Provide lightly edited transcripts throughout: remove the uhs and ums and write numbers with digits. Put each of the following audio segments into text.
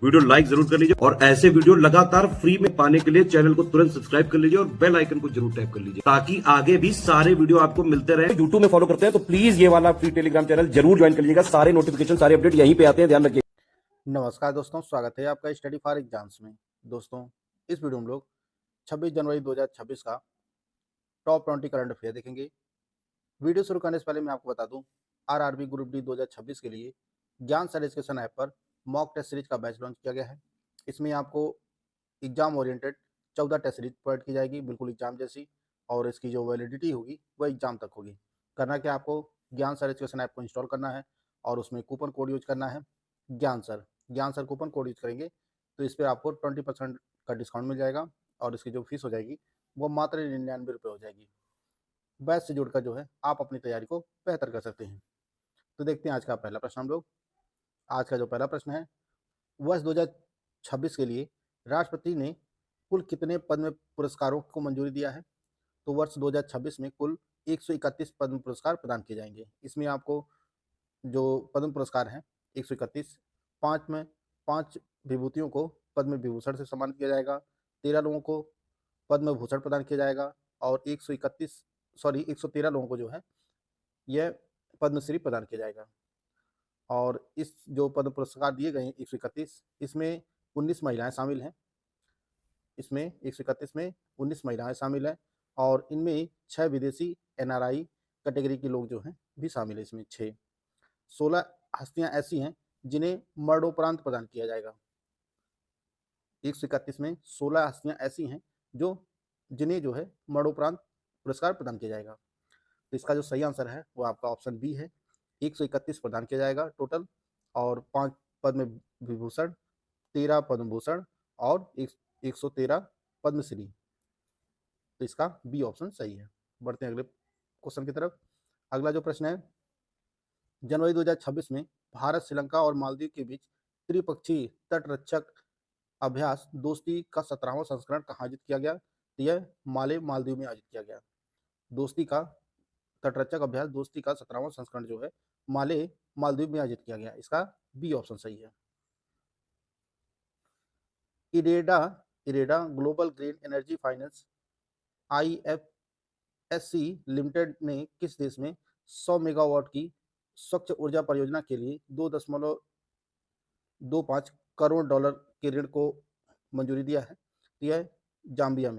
Video like जरूर कर लीजिए और ऐसे वीडियो लगातार फ्री में पाने के लिए चैनल को तुरंत सब्सक्राइब कर लीजिए और बेल आइकन को जरूर टैप कर लीजिए ताकि आगे भी सारे वीडियो आपको मिलते रहे। यूट्यूब में फॉलो करते हैं तो प्लीज ये वाला फ्री टेलीग्राम चैनल जरूर ज्वाइन कर लीजिएगा। सारे नोटिफिकेशन सारे अपडेट यहीं पे आते हैं, ध्यान रखिए। नमस्कार दोस्तों, स्वागत है आपका स्टडी फॉर एग्जाम्स में। दोस्तों, इस वीडियो में लोग 26 जनवरी 2026 का टॉप 20 करंट अफेयर देखेंगे। वीडियो शुरू करने से पहले मैं आपको बता दूं, आरआरबी ग्रुप डी 2026 के लिए ज्ञान सर एजुकेशन ऐप पर मॉक टेस्ट सीरीज का बैच लॉन्च किया गया है। इसमें आपको exam oriented 14 test series provide की जाएगी, बिल्कुल एग्जाम जैसी, और इसकी जो वैलिडिटी होगी वह एग्जाम तक होगी। करना क्या, आपको ज्ञान सर एजुकेशन ऐप को इंस्टॉल करना है और उसमें कूपन कोड यूज करना है ज्ञान सर कूपन कोड यूज करेंगे तो इस पर आपको 20% का डिस्काउंट मिल जाएगा और इसकी जो फीस हो जाएगी वो मात्र 99 रुपये हो जाएगी। बैच से जुड़कर जो है आप अपनी तैयारी को बेहतर कर सकते हैं। तो देखते हैं आज का पहला प्रश्न हम लोग। आज का जो पहला प्रश्न है, वर्ष 2026 के लिए राष्ट्रपति ने कुल कितने पद्म पुरस्कारों को मंजूरी दिया है? तो वर्ष 2026 में कुल 131 पद्म पुरस्कार प्रदान किए जाएंगे। इसमें आपको जो पद्म पुरस्कार हैं 131, 5 विभूतियों को पद्म विभूषण से सम्मानित किया जाएगा, 13 लोगों को पद्म भूषण प्रदान किया जाएगा और 113 लोगों को जो है यह पद्मश्री प्रदान किया जाएगा। और इस जो पद्म पुरस्कार दिए गए हैं 131, इसमें 19 महिलाएं शामिल हैं। इसमें 131 में 19 महिलाएं शामिल हैं और इनमें 6 विदेशी NRI कैटेगरी के लोग जो हैं भी शामिल है। इसमें 16 हस्तियां ऐसी हैं जिन्हें मरणोपरांत प्रदान किया जाएगा। 131 में 16 हस्तियां ऐसी हैं जिन्हें जो है मरणोपरांत पुरस्कार प्रदान किया जाएगा। तो इसका जो सही आंसर है वो आपका ऑप्शन बी है। 131 प्रदान किया जाएगा टोटल, और 5 पद्म विभूषण, 13 पद्म भूषण और 113 पद्मश्री। तो इसका बी ऑप्शन सही है। बढ़ते हैं अगले क्वेश्चन की तरफ। अगला जो प्रश्न है, जनवरी 2026 में भारत, श्रीलंका और मालदीव के बीच त्रिपक्षीय तटरक्षक अभ्यास दोस्ती का 17वां संस्करण कहाँ आयोजित किया गया? तो यह माले मालदीव में आयोजित किया गया। दोस्ती का तटरक्षक अभ्यास दोस्ती का 17वां संस्करण जो है माले मालदीव में आयोजित किया गया। इसका बी ऑप्शन सही है। IREDA global green energy finance IFSC limited ने किस देश में 100 मेगावाट की स्वच्छ ऊर्जा परियोजना के लिए $2.25 करोड़ के ऋण को मंजूरी दिया है? तो यह जाम्बिया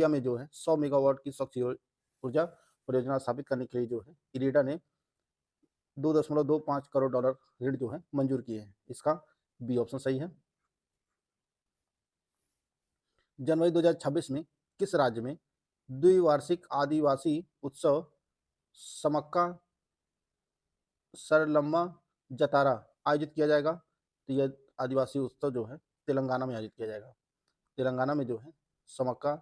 में जो है 100 मेगावाट की स्वच्छ ऊर्जा परियोजना स्थापित करने के लिए जो है इरेडा ने $2.25 करोड़ ऋण जो है मंजूर किए हैं। इसका बी ऑप्शन सही है। जनवरी 2026 में किस राज्य में द्विवार्षिक आदिवासी उत्सव समक्का सरलम्मा जतारा आयोजित किया जाएगा? तो यह आदिवासी उत्सव जो है तेलंगाना में आयोजित किया जाएगा। तेलंगाना में जो है समक्का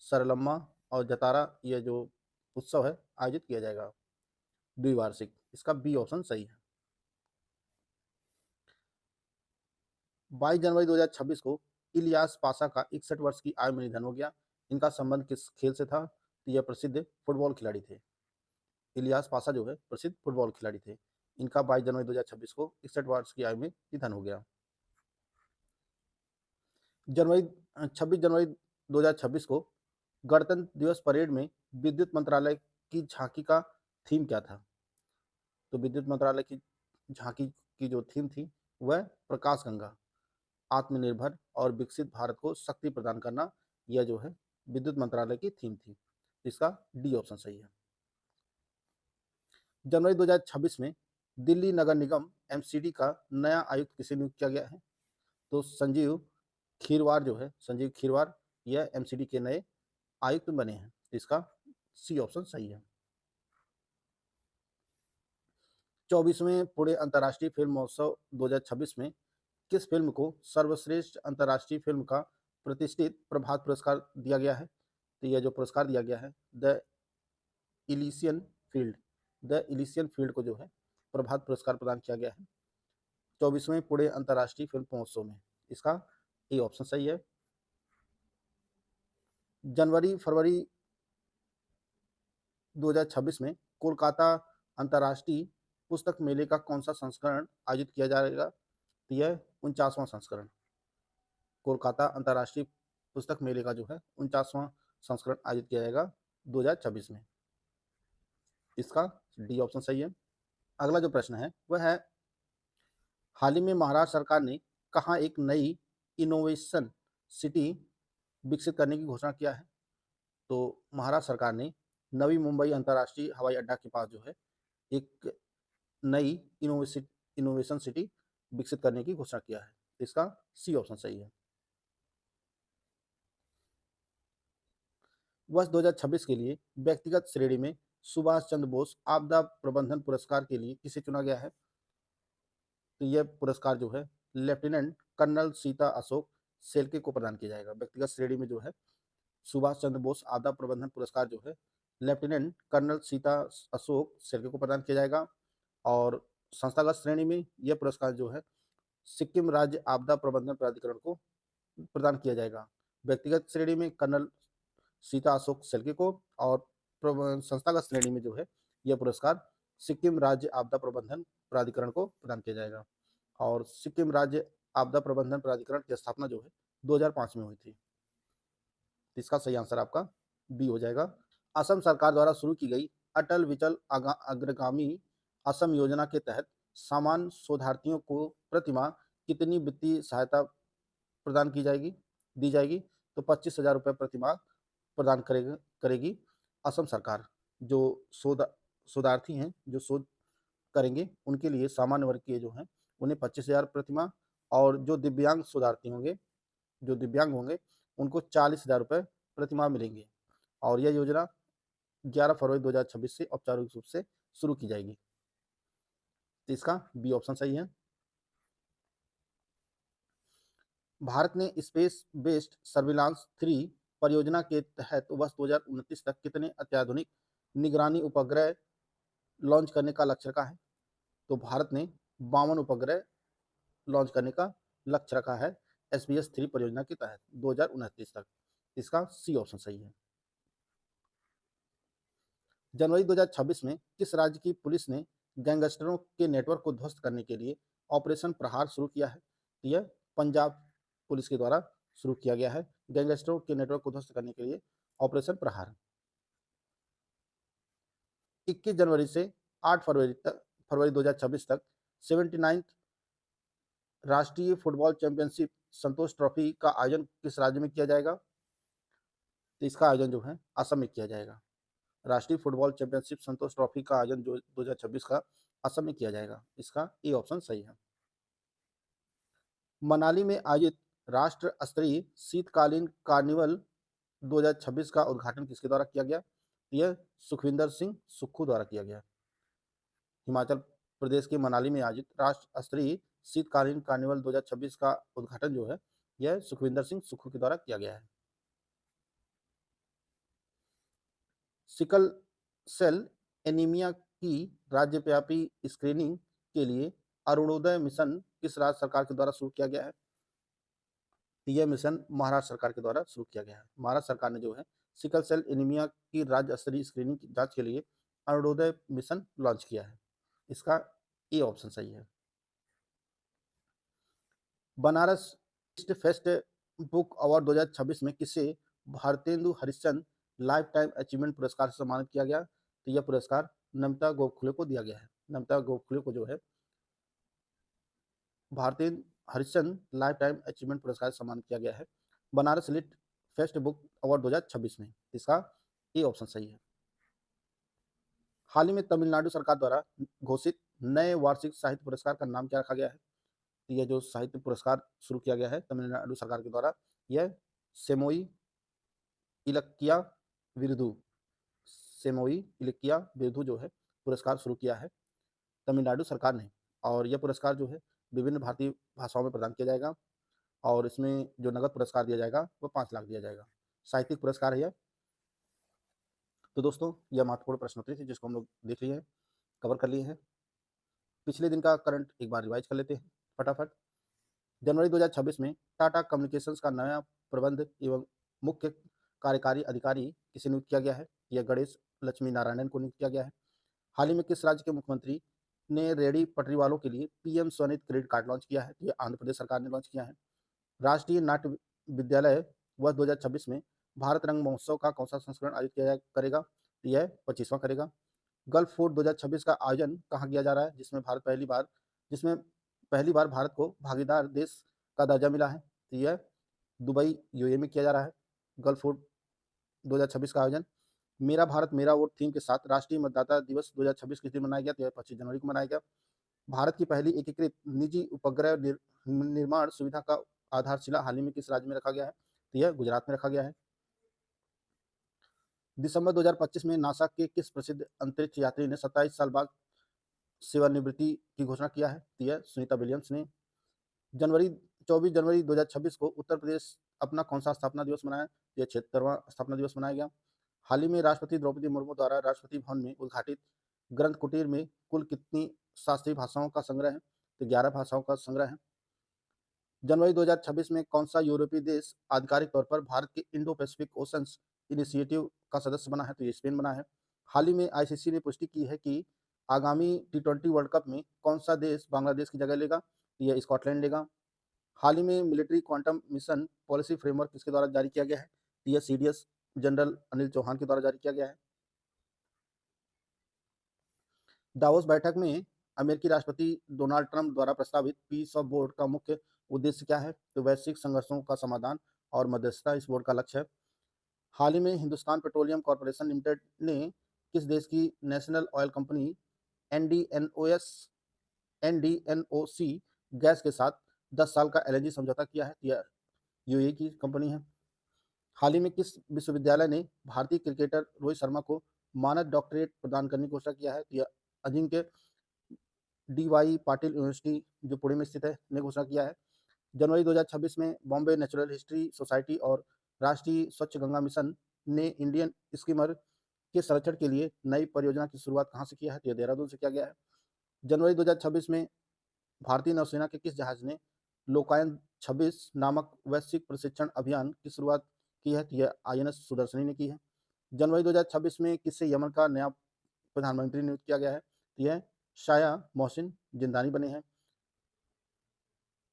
सरलम्मा और जतारा यह जो उत्सव है आयोजित किया जाएगा द्विवार्षिक। इसका बी ऑप्शन सही है। 22 जनवरी 2026 को इलियास पासा का 61 वर्ष की आयु में निधन हो गया। इनका संबंध किस खेल से था? तो यह प्रसिद्ध फुटबॉल खिलाड़ी थे। इलियास पासा जो है प्रसिद्ध फुटबॉल खिलाड़ी थे। इनका 22 जनवरी 2026 को 61 वर्ष की आयु में निधन हो गया। 26 जनवरी 2026 को गणतंत्र दिवस परेड में विद्युत मंत्रालय की झांकी का थीम क्या था? तो विद्युत मंत्रालय की झांकी की जो थीम थी वह प्रकाश गंगा, आत्मनिर्भर और विकसित भारत को शक्ति प्रदान करना, यह जो है विद्युत मंत्रालय की थीम थी। इसका डी ऑप्शन सही है। जनवरी 2026 में दिल्ली नगर निगम MCD का नया आयुक्त किसे नियुक्त किया गया है? तो संजीव खीरवार यह MCD के नए आयुक्त बने हैं। इसका सी ऑप्शन सही है। 24वें पुणे अंतर्राष्ट्रीय फिल्म महोत्सव 2026 में किस फिल्म को सर्वश्रेष्ठ अंतर्राष्ट्रीय फिल्म का प्रतिष्ठित प्रभात पुरस्कार दिया गया है? तो यह जो पुरस्कार दिया गया है द इलिशियन फील्ड को जो है प्रभात पुरस्कार प्रदान किया गया है 24वें पुणे अंतर्राष्ट्रीय फिल्म महोत्सव में। इसका ए ऑप्शन सही है। जनवरी फरवरी 2026 में कोलकाता अंतर्राष्ट्रीय पुस्तक मेले का कौन सा संस्करण आयोजित किया जाएगा? तो यह 49वां संस्करण। कोलकाता अंतर्राष्ट्रीय पुस्तक मेले का जो है 49वां संस्करण आयोजित किया जाएगा 2026 में। इसका डी ऑप्शन सही है। अगला जो प्रश्न है वह है, हाल ही में महाराष्ट्र सरकार ने कहाँ एक नई इनोवेशन सिटी विकसित करने की घोषणा किया है? तो महाराष्ट्र सरकार ने नवी मुंबई अंतर्राष्ट्रीय हवाई अड्डा के पास जो है एक नई इनोवेशन सिटी विकसित करने की घोषणा किया है। इसका सी ऑप्शन सही है। वर्ष 2026 के लिए व्यक्तिगत श्रेणी में सुभाष चंद्र बोस आपदा प्रबंधन पुरस्कार के लिए किसे चुना गया है? तो यह पुरस्कार जो है लेफ्टिनेंट कर्नल सीता अशोक सेल्के को प्रदान किया जाएगा। व्यक्तिगत श्रेणी में जो है सुभाष चंद्र बोस आपदा प्रबंधन पुरस्कार जो है लेफ्टिनेंट कर्नल सीता अशोक सेल्के को प्रदान किया जाएगा। और संस्थागत श्रेणी में यह पुरस्कार जो है सिक्किम राज्य आपदा प्रबंधन प्राधिकरण को प्रदान किया जाएगा। व्यक्तिगत श्रेणी में कर्नल सीता अशोक सेल्के को, और संस्थागत श्रेणी में जो है यह पुरस्कार सिक्किम राज्य आपदा प्रबंधन प्राधिकरण को प्रदान किया जाएगा। और सिक्किम राज्य आपदा प्रबंधन प्राधिकरण की स्थापना जो है 2005 में हुई थी। इसका सही आंसर आपका बी हो जाएगा। असम सरकार द्वारा शुरू की गई अटल विचल अग्रगामी असम योजना के तहत सामान्य शोधार्थियों को प्रतिमाह कितनी वित्तीय सहायता प्रदान दी जाएगी? तो 25,000 रुपये प्रतिमाह प्रदान करेगी असम सरकार। जो शोधार्थी हैं, जो शोध करेंगे, उनके लिए सामान्य वर्ग के जो हैं उन्हें 25,000 प्रतिमाह, और जो दिव्यांग शोधार्थी होंगे, जो दिव्यांग होंगे, उनको 40,000 रुपये प्रतिमाह मिलेंगे। और यह योजना 11 फरवरी 2026 से औपचारिक रूप से शुरू की जाएगी। तो इसका बी ऑप्शन सही है। भारत ने स्पेस बेस्ड सर्विलांस 3 परियोजना के तहत वर्ष 2029 तक कितने अत्याधुनिक निगरानी उपग्रह लॉन्च करने का लक्ष्य रखा है? तो भारत ने 52 उपग्रह लॉन्च करने का लक्ष्य रखा है SBS 3 परियोजना के तहत 2029 तक। इसका सी ऑप्शन सही है। जनवरी 2026 में किस राज्य की पुलिस ने गैंगस्टरों के नेटवर्क को ध्वस्त करने के लिए ऑपरेशन प्रहार शुरू किया है? यह पंजाब पुलिस के द्वारा शुरू किया गया है गैंगस्टरों के नेटवर्क को ध्वस्त करने के लिए ऑपरेशन प्रहार। 21 जनवरी से 8 फरवरी 2026 तक 79th राष्ट्रीय फुटबॉल चैंपियनशिप संतोष ट्रॉफी का आयोजन किस राज्य में किया जाएगा? तो इसका आयोजन जो है असम में किया जाएगा। राष्ट्रीय फुटबॉल चैंपियनशिप संतोष ट्रॉफी का आयोजन जो 2026 का असम में किया जाएगा। इसका ए ऑप्शन सही है। मनाली में आयोजित राष्ट्र स्तरीय शीतकालीन कार्निवल 2026 का उद्घाटन किसके द्वारा किया गया? यह सुखविंदर सिंह सुक्खू द्वारा किया गया। हिमाचल प्रदेश के मनाली में आयोजित राष्ट्र स्तरीय शीतकालीन कार्निवल 2026 का उद्घाटन जो है यह सुखविंदर सिंह सुक्खू के द्वारा किया गया है। सिकल सेल एनीमिया की राज्यव्यापी स्क्रीनिंग के लिए अरुणोदय मिशन किस राज्य सरकार के द्वारा शुरू किया गया है? यह मिशन महाराष्ट्र सरकार के द्वारा शुरू किया गया है। महाराष्ट्र सरकार ने जो है सिकल सेल एनीमिया की राज्य स्तरीय स्क्रीनिंग की जांच के लिए अरुणोदय मिशन लॉन्च किया है। इसका ए ऑप्शन सही है। बनारस फेस्ट बुक अवार्ड 2026 में किसे Bharatendu Harishchandra life time achievement पुरस्कार से सम्मानित किया गया? तो यह पुरस्कार नमिता गोखले को दिया गया है। नमिता गोखले को जो है Bhartendu Harishchandra life time achievement पुरस्कार से सम्मानित किया गया है Banaras lit fest book award 2026 में। इसका ए ऑप्शन सही है। हाल ही में तमिलनाडु सरकार द्वारा घोषित नए वार्षिक साहित्य पुरस्कार का नाम क्या रखा गया है? यह जो साहित्य पुरस्कार शुरू किया गया है तमिलनाडु सरकार के द्वारा, यह सेमोई इलक्किया विरुदु जो है पुरस्कार शुरू किया है तमिलनाडु सरकार ने। और यह पुरस्कार जो है विभिन्न भारतीय भाषाओं में प्रदान किया जाएगा, और इसमें जो नगद पुरस्कार दिया जाएगा वो 5 लाख दिया जाएगा। साहित्यिक पुरस्कार है यह। तो दोस्तों, यह महत्वपूर्ण प्रश्नोत्तरी थी जिसको हम लोग देख लिए हैं, कवर कर लिए हैं। पिछले दिन का करंट एक बार रिवाइज कर लेते हैं फटाफट। जनवरी 2026 में टाटा कम्युनिकेशंस का नया प्रबंध एवं मुख्य कार्यकारी अधिकारी किसे नियुक्त किया गया है? यह गणेश लक्ष्मी नारायणन को नियुक्त किया गया है। हाल ही में किस राज्य के मुख्यमंत्री ने रेहड़ी पटरी वालों के लिए PM Svanidhi credit card launch किया है। ये आंध्र प्रदेश सरकार ने लॉन्च किया है। राष्ट्रीय नाट्य विद्यालय वर्ष 2026 में भारत रंग महोत्सव का कौन सा संस्करण आयोजित किया करेगा? यह 25वां करेगा। गल्फ फूड 2026 का आयोजन कहाँ किया जा रहा है, जिसमें पहली बार भारत को भागीदार देश का दर्जा मिला है? तो यह दुबई यूएई में किया जा रहा है गल्फ फूड 2026 का आयोजन। मेरा भारत मेरा वोट थीम के साथ राष्ट्रीय मतदाता दिवस 2026 किस दिन मनाया गया? तो यह 25 जनवरी को मनाया गया। भारत की पहली एकीकृत निजी उपग्रह निर्माण सुविधा का आधारशिला हाल ही में किस राज्य में रखा गया है? तो यह गुजरात में रखा गया है। दिसंबर 2025 में नासा के किस प्रसिद्ध अंतरिक्ष यात्री ने 27 साल बाद सेवानिवृत्ति की घोषणा किया है? तो यह सुनीता विलियम्स ने। 24 जनवरी 2026 को उत्तर प्रदेश अपना कौन सा स्थापना दिवस मनाया? यह 76वां स्थापना दिवस मनाया गया। हाल ही में राष्ट्रपति द्रौपदी मुर्मू द्वारा राष्ट्रपति भवन में उद्घाटित ग्रंथ कुटीर में कुल कितनी शास्त्रीय भाषाओं का संग्रह है? तो 11 भाषाओं का संग्रह है। जनवरी 2026 में कौन सा यूरोपीय देश आधिकारिक तौर पर भारत के इंडो पैसिफिक ओशंस इनिशिएटिव का सदस्य बना है? तो ये स्पेन बना है। हाल ही में आईसीसी ने पुष्टि की है कि आगामी T20 वर्ल्ड कप में कौन सा देश बांग्लादेश की जगह लेगा? यह स्कॉटलैंड लेगा। हाल ही में military quantum mission policy framework किसके द्वारा जारी किया गया है? यह सीडीएस जनरल अनिल चौहान के द्वारा जारी किया गया है। दावोस बैठक में अमेरिकी राष्ट्रपति डोनाल्ड ट्रंप द्वारा प्रस्तावित पीस ऑफ बोर्ड का मुख्य उद्देश्य क्या है? तो वैश्विक संघर्षों का समाधान और मध्यस्थता इस बोर्ड का लक्ष्य है। हाल ही में हिंदुस्तान पेट्रोलियम कॉर्पोरेशन लिमिटेड ने किस देश की नेशनल ऑयल कंपनी एनडीएनओसी गैस के साथ 10 साल का एलएनजी समझौता किया है? यह यूएई की कंपनी है। हाल ही में किस विश्वविद्यालय ने भारतीय क्रिकेटर रोहित शर्मा को मानद डॉक्टरेट प्रदान करने की घोषणा किया है? यह अजिंक्य डीवाई पाटिल यूनिवर्सिटी जो पुणे में स्थित है ने घोषणा किया है। जनवरी 2026 में बॉम्बे नेचुरल हिस्ट्री सोसाइटी और राष्ट्रीय स्वच्छ गंगा मिशन ने इंडियन स्कीमर के संरक्षण के लिए नई परियोजना की शुरुआत कहाँ से किया है? तो यह देहरादून से किया गया है। जनवरी 2026 में भारतीय नौसेना के किस जहाज ने लोकायन 26 नामक वैश्विक प्रशिक्षण अभियान की शुरुआत की है? तो यह आईएनएस सुदर्शनी ने की है। जनवरी 2026 में किससे यमन का नया प्रधानमंत्री नियुक्त किया गया है? तो यह शाया मोहसिन जिंदानी बने हैं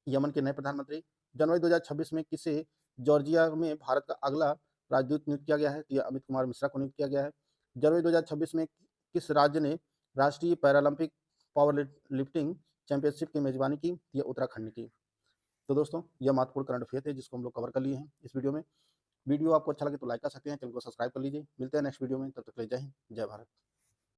यमन के नए प्रधानमंत्री। जनवरी 2026 में किसे जॉर्जिया में भारत का अगला राजदूत नियुक्त किया गया है? तो यह अमित कुमार मिश्रा को नियुक्त किया गया है। जनवरी 2026 में किस राज्य ने राष्ट्रीय पैरालंपिक पावर लिफ्टिंग चैंपियनशिप की मेजबानी की? यह उत्तराखंड ने की। तो दोस्तों, यह महत्वपूर्ण करंट अफेयर थे जिसको हम लोग कवर कर लिए हैं इस वीडियो में। वीडियो आपको अच्छा लगे तो लाइक कर सकते हैं, चैनल को सब्सक्राइब कर लीजिए। मिलते हैं नेक्स्ट वीडियो में, तब तक के लिए जय हिंद, जय भारत।